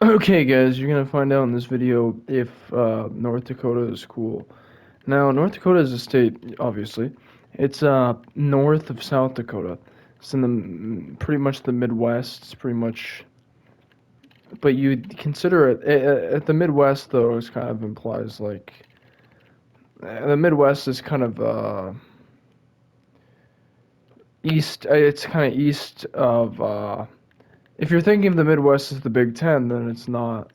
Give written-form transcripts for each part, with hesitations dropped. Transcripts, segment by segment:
Okay, guys, you're gonna find out in this video if North Dakota is cool. Now, North Dakota is a state, obviously. It's north of South Dakota. It's in the pretty much the Midwest. It's pretty much, but you consider it at the Midwest though. It kind of implies like the Midwest is kind of east. It's kind of east of. If you're thinking of the Midwest as the Big Ten, then it's not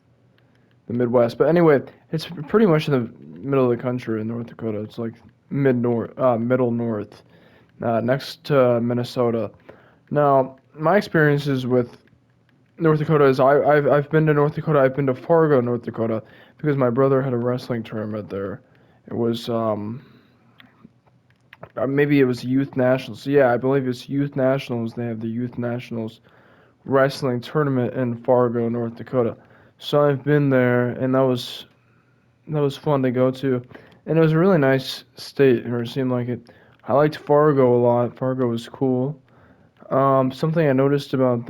the Midwest. But anyway, it's pretty much in the middle of the country in North Dakota. It's like middle north, next to Minnesota. Now, my experiences with North Dakota is I've been to North Dakota. I've been to Fargo, North Dakota, because my brother had a wrestling tournament there. It was maybe it was youth nationals. Yeah, I believe it's youth nationals. They have the youth nationals wrestling tournament in Fargo, North Dakota. So I've been there, and that was fun to go to, and it was a really nice state. Or it seemed like it. I liked Fargo a lot. Fargo was cool. Something I noticed about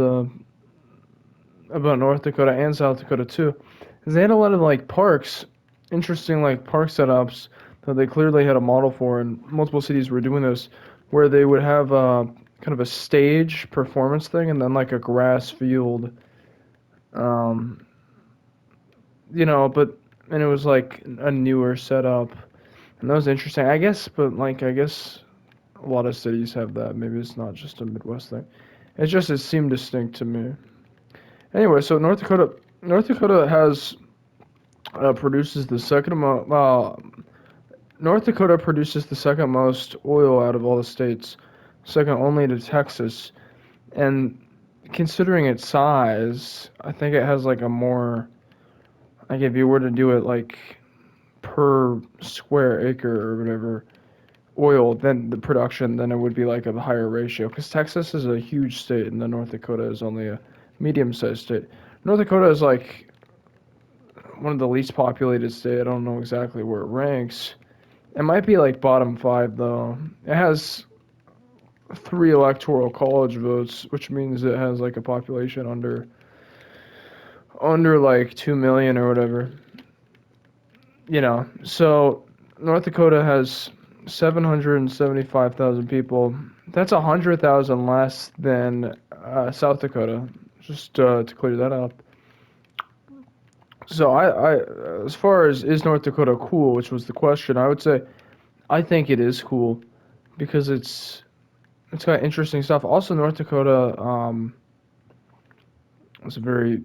North Dakota and South Dakota too is they had a lot of like parks, interesting like park setups that they clearly had a model for, and multiple cities were doing this, where they would have kind of a stage performance thing and then like a grass field, um, but and it was like a newer setup. And that was interesting, I guess, but like I guess a lot of cities have that. Maybe it's not just a Midwest thing. It seemed distinct to me. Anyway, so North Dakota has produces the second most. North Dakota produces the second most oil out of all the states, second only to Texas. And considering its size, I think it has like a more like if you were to do it like per square acre or whatever oil, then the production, then it would be like a higher ratio. Because Texas is a huge state, and then North Dakota is only a medium-sized state. North Dakota is like one of the least populated state. I don't know exactly where it ranks. It might be like bottom five though. It has three electoral college votes, which means it has like a population under like 2 million or whatever. So North Dakota has 775,000 people. That's 100,000 less than South Dakota. Just to clear that up. So as far as is North Dakota cool, which was the question, I would say I think it is cool because it's got interesting stuff. Also, North Dakota is a very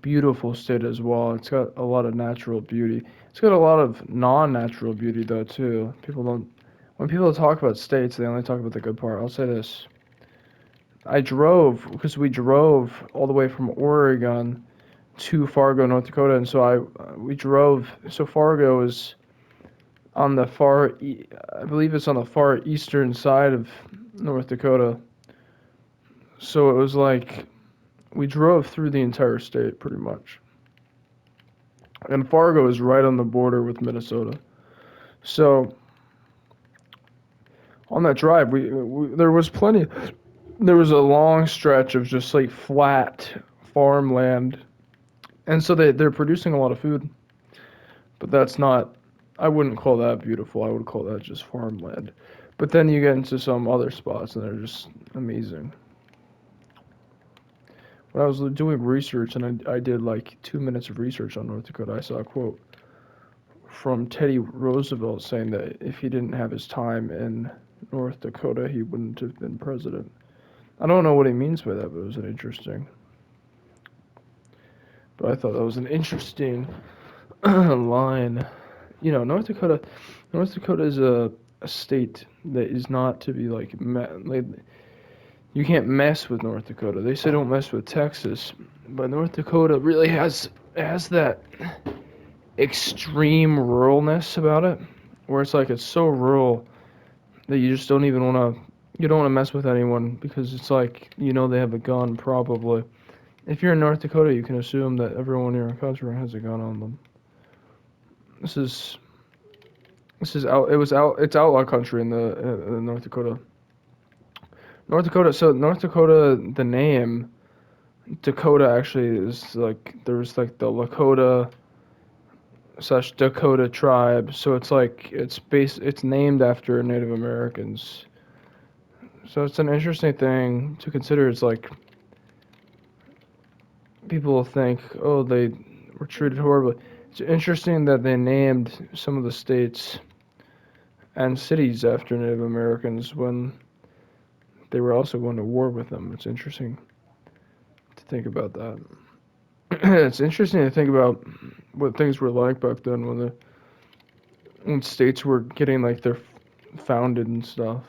beautiful state as well. It's got a lot of natural beauty. It's got a lot of non-natural beauty though too. When people talk about states, they only talk about the good part. I'll say this: because we drove all the way from Oregon to Fargo, North Dakota, and so we drove. So Fargo is on the I believe it's on the far eastern side of North Dakota. So it was like we drove through the entire state pretty much. And Fargo is right on the border with Minnesota. So on that drive, there was a long stretch of just like flat farmland. And so they're producing a lot of food, but that's not, I wouldn't call that beautiful. I would call that just farmland. But then you get into some other spots and they're just amazing. When I was doing research, and I did like 2 minutes of research on North Dakota, I saw a quote from Teddy Roosevelt saying that if he didn't have his time in North Dakota, he wouldn't have been president. I don't know what he means by that, but it was an interesting. But I thought that was an interesting line. North Dakota is a state that is not to be like you can't mess with North Dakota. They say don't mess with Texas, but North Dakota really has that extreme ruralness about it, where it's like it's so rural that you just don't even want to. You don't want to mess with anyone because it's like they have a gun probably. If you're in North Dakota, you can assume that everyone in your country has a gun on them. This is this is out. It was out. It's outlaw country in the North Dakota. North Dakota. So North Dakota, the name. Dakota actually is like there's like the Lakota slash Dakota tribe, so it's like it's named after Native Americans. So it's an interesting thing to consider. It's like people think, oh, they were treated horribly. It's interesting that they named some of the states and cities after Native Americans when they were also going to war with them. It's interesting to think about that. It's interesting to think about what things were like back then when states were getting like their founded and stuff.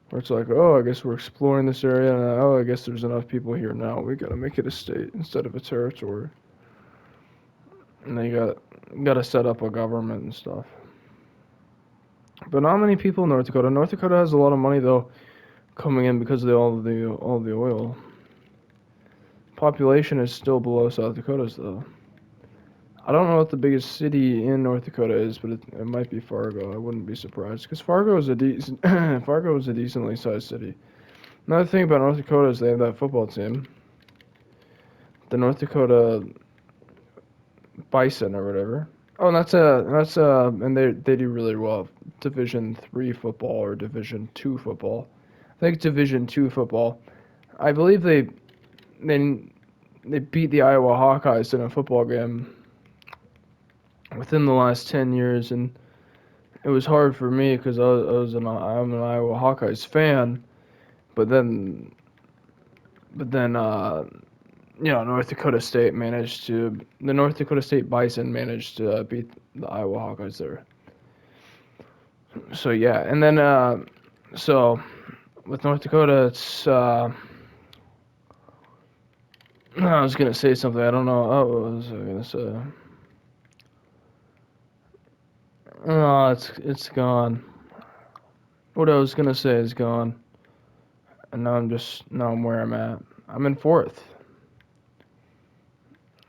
Where it's like, oh, I guess we're exploring this area, and oh, I guess there's enough people here now. We gotta make it a state instead of a territory, and they gotta set up a government and stuff. But not many people in North Dakota. North Dakota has a lot of money though coming in because of all the oil. Population is still below South Dakota's though. I don't know what the biggest city in North Dakota is, but it might be Fargo. I wouldn't be surprised because Fargo is a decent Fargo is a decently sized city. Another thing about North Dakota is they have that football team, the North Dakota Bison or whatever. Oh, and and they do really well. Division 3 football or Division 2 football. I think Division 2 football. I believe they they beat the Iowa Hawkeyes in a football game within the last 10 years, and it was hard for me because I'm an Iowa Hawkeyes fan, but then North Dakota State the North Dakota State Bison managed to beat the Iowa Hawkeyes there. So yeah, and then so with North Dakota, it's I was gonna say something. I don't know. Oh, what was I gonna say? Oh, it's gone. What I was gonna say is gone, and now I'm where I'm at. I'm in fourth.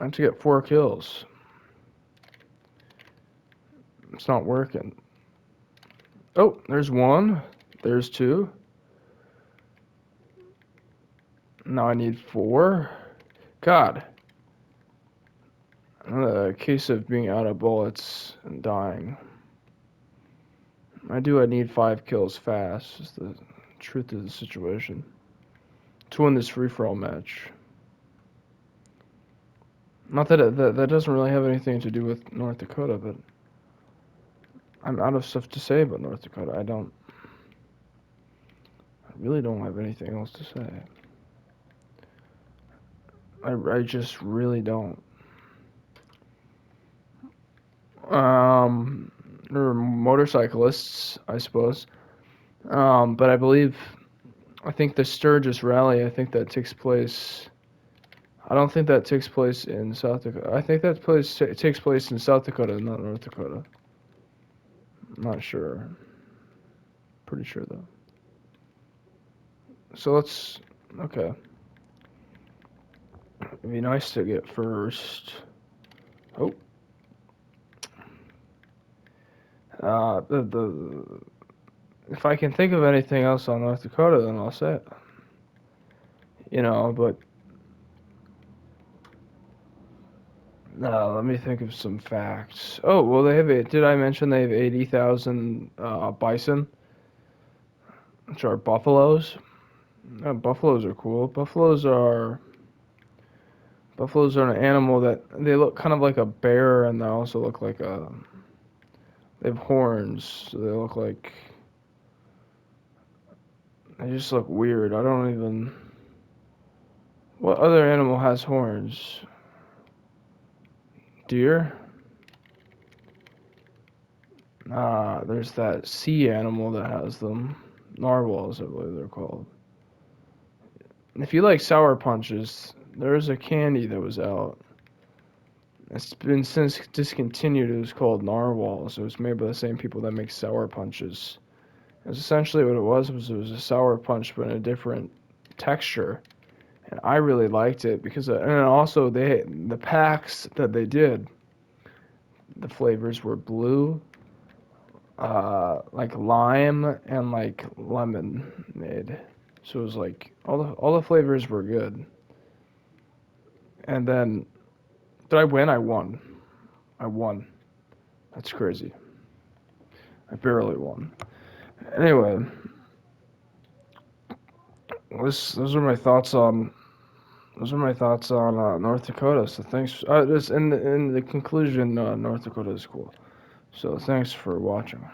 I have to get 4 kills. It's not working. Oh, there's one. There's two. Now I need 4. God. A case of being out of bullets and dying. I need 5 kills fast, is the truth of the situation. To win this free-for-all match. Not that that doesn't really have anything to do with North Dakota, but I'm out of stuff to say about North Dakota. I really don't have anything else to say. I just really don't. There are motorcyclists, I suppose. But I think the Sturgis rally, I think that takes place. I don't think that takes place in South Dakota. I think that takes place in South Dakota, not North Dakota. I'm not sure. Pretty sure though. So okay. It'd be nice to get first. Oh. The if I can think of anything else on North Dakota, then I'll say it. But let me think of some facts. Oh, well, did I mention they have 80,000 bison, which are buffaloes? Buffaloes are cool. Buffaloes are an animal that they look kind of like a bear, and they also look like they have horns. So they just look weird. I don't even. What other animal has horns? Deer? There's that sea animal that has them. Narwhals, I believe they're called. If you like sour punches, there's a candy that was out. It's been since discontinued. It was called Narwhals. It was made by the same people that make sour punches. It's essentially what it was it was a sour punch but in a different texture. And I really liked it because and also the packs that they did, the flavors were blue, like lime and like lemonade. So it was like all the flavors were good. And then, did I win? I won. I won. That's crazy. I barely won. Anyway, those are my thoughts on North Dakota. So thanks. Just in the conclusion, North Dakota is cool. So thanks for watching.